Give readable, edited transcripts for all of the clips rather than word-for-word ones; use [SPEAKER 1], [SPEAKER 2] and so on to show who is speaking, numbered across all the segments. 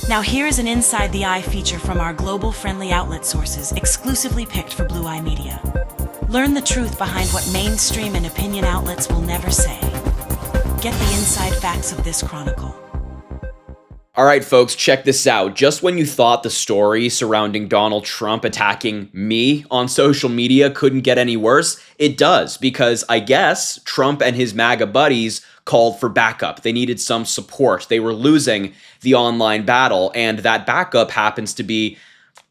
[SPEAKER 1] Now here is an Inside the Eye feature from our global friendly outlet sources exclusively picked for Blue Eye Media. Learn the truth behind what mainstream and opinion outlets will never say. Get the inside facts of this chronicle.
[SPEAKER 2] All right, folks, check this out. Just when you thought the story surrounding Donald Trump attacking me on social media couldn't get any worse, it does, because I guess Trump and his MAGA buddies called for backup. They needed some support. They were losing the online battle, and that backup happens to be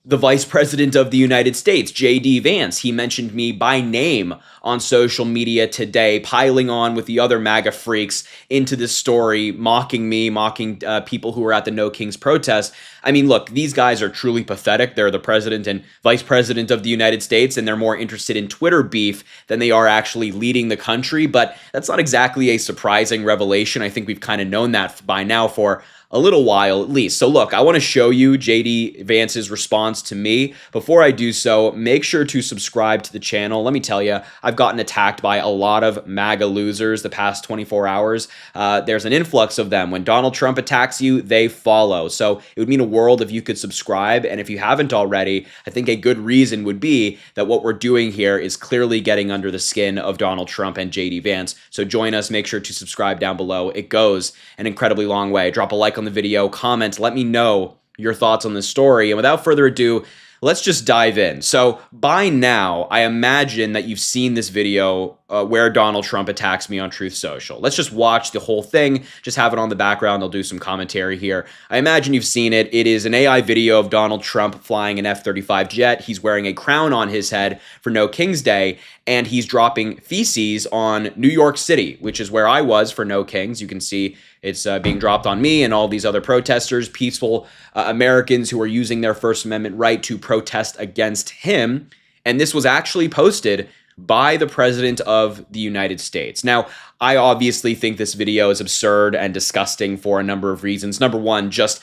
[SPEAKER 2] the Vice President of the United States, JD Vance. He mentioned me by name on social media today, piling on with the other MAGA freaks into this story, mocking me, mocking people who were at the No Kings protest. I mean, look, these guys are truly pathetic. They're the President and Vice President of the United States, and they're more interested in Twitter beef than they are actually leading the country. But that's not exactly a surprising revelation. I think we've kind of known that by now for a little while at least. So look, I want to show you JD Vance's response to me. Before I do so, make sure to subscribe to the channel. Let me tell you, I've gotten attacked by a lot of MAGA losers the past 24 hours. There's an influx of them. When Donald Trump attacks you, they follow. So it would mean a world if you could subscribe. And if you haven't already, I think a good reason would be that what we're doing here is clearly getting under the skin of Donald Trump and JD Vance. So join us. Make sure to subscribe down below. It goes an incredibly long way. Drop a like on the video, comment, let me know your thoughts on this story. And without further ado, let's just dive in. So by now, I imagine that you've seen this video where Donald Trump attacks me on Truth Social. Let's just watch the whole thing, just have it on the background. I'll do some commentary here. I imagine you've seen it. It is an AI video of Donald Trump flying an F-35 jet. He's wearing a crown on his head for No King's Day, and he's dropping feces on New York City, which is where I was for No Kings. You can see it's being dropped on me and all these other protesters, peaceful Americans who are using their First Amendment right to protest against him. And this was actually posted by the President of the United States. Now, I obviously think this video is absurd and disgusting for a number of reasons. Number one, just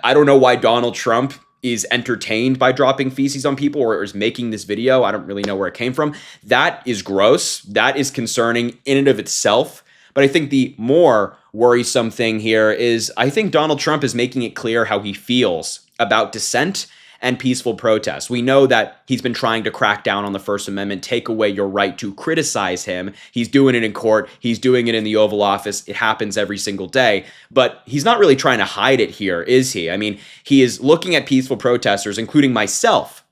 [SPEAKER 2] I don't know why Donald Trump is entertained by dropping feces on people or is making this video. I don't really know where it came from. That is gross. That is concerning in and of itself. But I think the more worrisome thing here is I think Donald Trump is making it clear how he feels about dissent and peaceful protest. We know that he's been trying to crack down on the First Amendment, take away your right to criticize him. He's doing it in court. He's doing it in the Oval Office. It happens every single day. But he's not really trying to hide it here, is he? I mean, he is looking at peaceful protesters, including myself,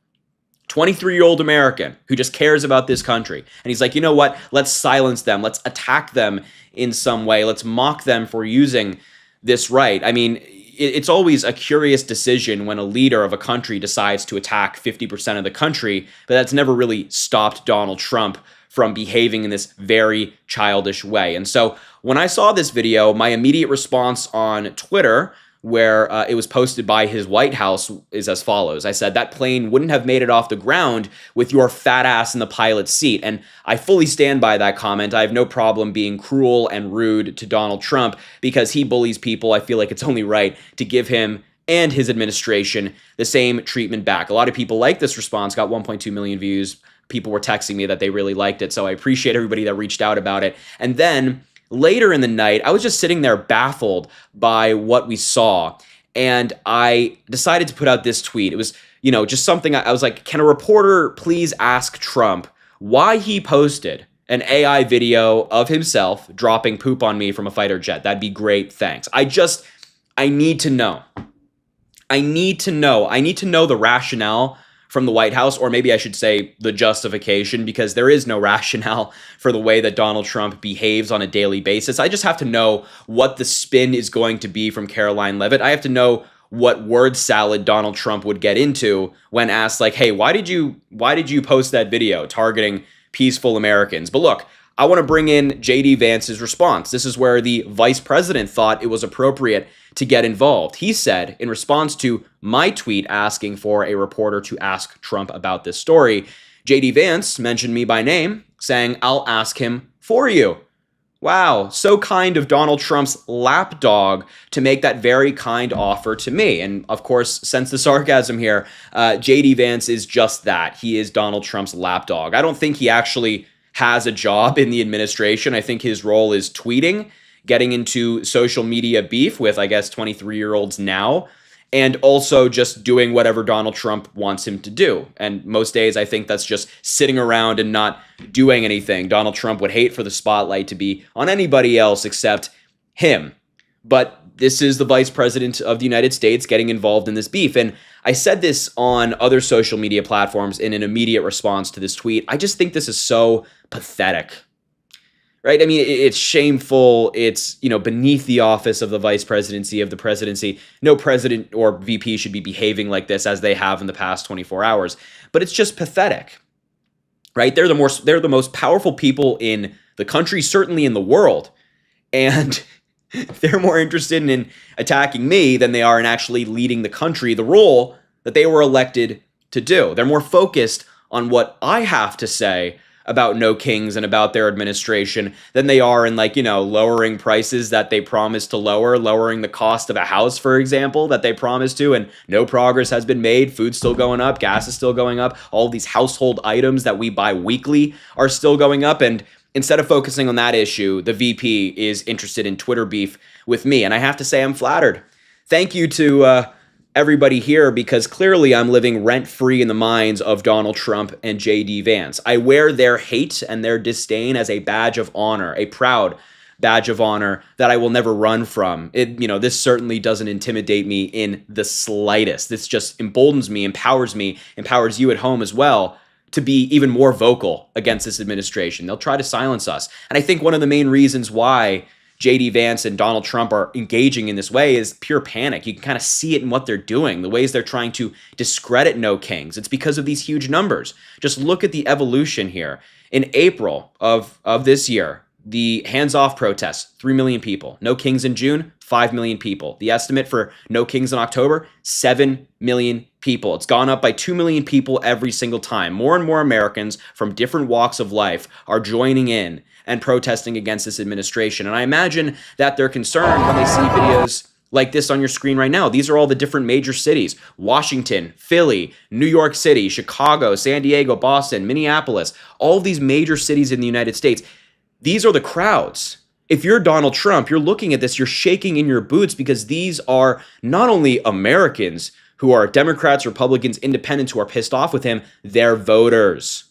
[SPEAKER 2] 23-year-old American who just cares about this country. And he's like, you know what? Let's silence them. Let's attack them in some way. Let's mock them for using this right. I mean, it's always a curious decision when a leader of a country decides to attack 50% of the country, but that's never really stopped Donald Trump from behaving in this very childish way. And so when I saw this video, my immediate response on Twitter, where it was posted by his White House, is as follows. I said, that plane wouldn't have made it off the ground with your fat ass in the pilot's seat. And I fully stand by that comment. I have no problem being cruel and rude to Donald Trump because he bullies people. I feel like it's only right to give him and his administration the same treatment back. A lot of people like this response, got 1.2 million views. People were texting me that they really liked it. So I appreciate everybody that reached out about it. And then later in the night, I was just sitting there baffled by what we saw, and I decided to put out this tweet. It was, just something I was like, can a reporter please ask Trump why he posted an AI video of himself dropping poop on me from a fighter jet? That'd be great, thanks. I need to know. I need to know the rationale from the White House, or maybe I should say the justification, because there is no rationale for the way that Donald Trump behaves on a daily basis. I just have to know what the spin is going to be from Caroline Leavitt. I have to know what word salad Donald Trump would get into when asked, like, hey, why did you post that video targeting peaceful Americans? But look, I want to bring in JD Vance's response. This is where the vice president thought it was appropriate to get involved. He said, in response to my tweet asking for a reporter to ask Trump about this story, JD Vance mentioned me by name, saying, I'll ask him for you. Wow, so kind of Donald Trump's lapdog to make that very kind offer to me. And of course, sense the sarcasm here, JD Vance is just that. He is Donald Trump's lapdog. I don't think he actually has a job in the administration. I think his role is tweeting, getting into social media beef with, I guess, 23-year-olds now. and also just doing whatever Donald Trump wants him to do. And most days, I think that's just sitting around and not doing anything. Donald Trump would hate for the spotlight to be on anybody else except him. But this is the vice president of the United States getting involved in this beef. And I said this on other social media platforms in an immediate response to this tweet. I just think this is so pathetic. Right? I mean, it's shameful. It's, beneath the office of the vice presidency, of the presidency. No president or VP should be behaving like this as they have in the past 24 hours. But it's just pathetic. Right? They're the most powerful people in the country, certainly in the world. And they're more interested in attacking me than they are in actually leading the country, the role that they were elected to do. They're more focused on what I have to say about no kings and about their administration than they are in lowering prices that they promised to lowering the cost of a house, for example, that they promised to, and no progress has been made. Food's still going up, gas is still going up, all these household items that we buy weekly are still going up. And instead of focusing on that issue, the VP is interested in Twitter beef with me. And I have to say I'm flattered. Thank you to everybody here, because clearly I'm living rent-free in the minds of Donald Trump and JD Vance. I wear their hate and their disdain as a badge of honor, a proud badge of honor that I will never run from. This certainly doesn't intimidate me in the slightest. This just emboldens me, empowers you at home as well, to be even more vocal against this administration. They'll try to silence us. And I think one of the main reasons why JD Vance and Donald Trump are engaging in this way is pure panic. You can kind of see it in what they're doing, the ways they're trying to discredit no kings. It's because of these huge numbers. Just look at the evolution here. In April of this year, the hands-off protests, 3 million people. No kings in June, 5 million people. The estimate for no kings in October, 7 million people. It's gone up by 2 million people every single time. More and more Americans from different walks of life are joining in and protesting against this administration. And I imagine that they're concerned when they see videos like this on your screen right now. These are all the different major cities: Washington, Philly, New York City, Chicago, San Diego, Boston, Minneapolis, all of these major cities in the United States. These are the crowds. If you're Donald Trump, you're looking at this, you're shaking in your boots, because these are not only Americans who are Democrats, Republicans, independents who are pissed off with him, they're voters.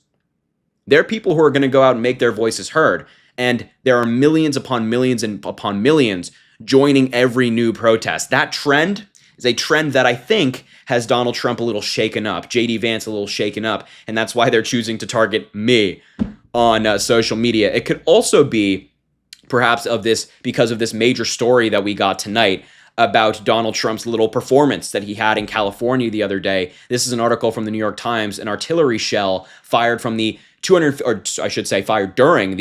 [SPEAKER 2] They're people who are going to go out and make their voices heard. And there are millions upon millions and upon millions joining every new protest. That trend is a trend that I think has Donald Trump a little shaken up, JD Vance a little shaken up, and that's why they're choosing to target me on social media. It could also be perhaps because of this major story that we got tonight about Donald Trump's little performance that he had in California the other day. This is an article from the New York Times. An artillery shell fired during the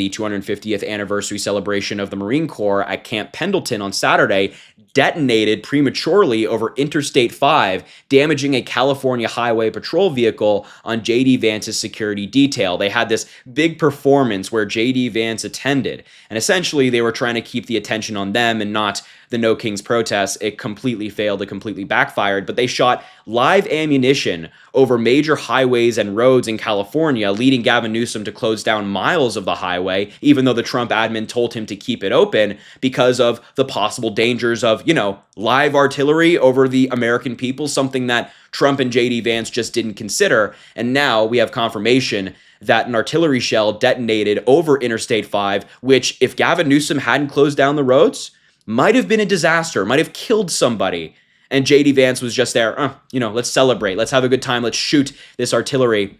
[SPEAKER 2] 250th anniversary celebration of the Marine Corps at Camp Pendleton on Saturday detonated prematurely over Interstate 5, damaging a California highway patrol vehicle on JD Vance's security detail. They had this big performance where JD Vance attended, and essentially they were trying to keep the attention on them and not the No Kings protests. It completely failed. It completely backfired, but they shot live ammunition over major highways and roads in California, leading Gavin Newsom to close down miles of the highway, even though the Trump admin told him to keep it open because of the possible dangers of, live artillery over the American people, something that Trump and JD Vance just didn't consider. And now we have confirmation that an artillery shell detonated over Interstate 5, which, if Gavin Newsom hadn't closed down the roads, might have been a disaster, might have killed somebody. And JD Vance was just there, let's celebrate, let's have a good time, let's shoot this artillery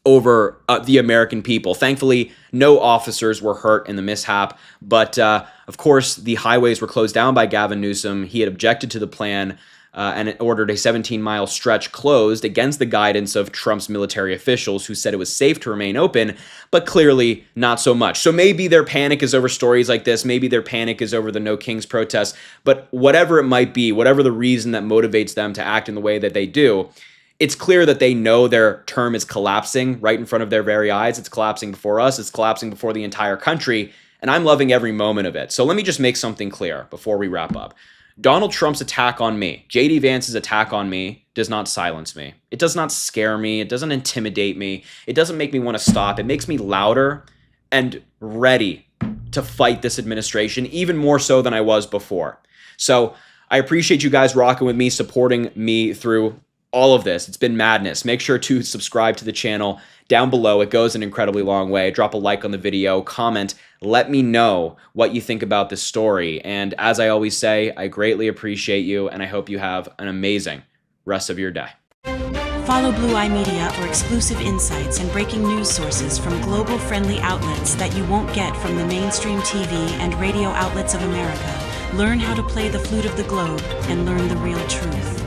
[SPEAKER 2] over the American people. Thankfully, no officers were hurt in the mishap, but of course, the highways were closed down by Gavin Newsom. He had objected to the plan and it ordered a 17-mile stretch closed against the guidance of Trump's military officials, who said it was safe to remain open, but clearly not so much. So maybe their panic is over stories like this. Maybe their panic is over the No Kings protests. But whatever it might be, whatever the reason that motivates them to act in the way that they do, it's clear that they know their term is collapsing right in front of their very eyes. It's collapsing before us. It's collapsing before the entire country. And I'm loving every moment of it. So let me just make something clear before we wrap up. Donald Trump's attack on me, JD Vance's attack on me, does not silence me. It does not scare me. It doesn't intimidate me. It doesn't make me want to stop. It makes me louder and ready to fight this administration, even more so than I was before. So I appreciate you guys rocking with me, supporting me through all of this. It's been madness. Make sure to subscribe to the channel down below. It goes an incredibly long way. Drop a like on the video, comment, let me know what you think about this story. And as I always say, I greatly appreciate you, and I hope you have an amazing rest of your day.
[SPEAKER 1] Follow Blue Eye Media for exclusive insights and breaking news sources from global-friendly outlets that you won't get from the mainstream TV and radio outlets of America. Learn how to play the flute of the globe and learn the real truth.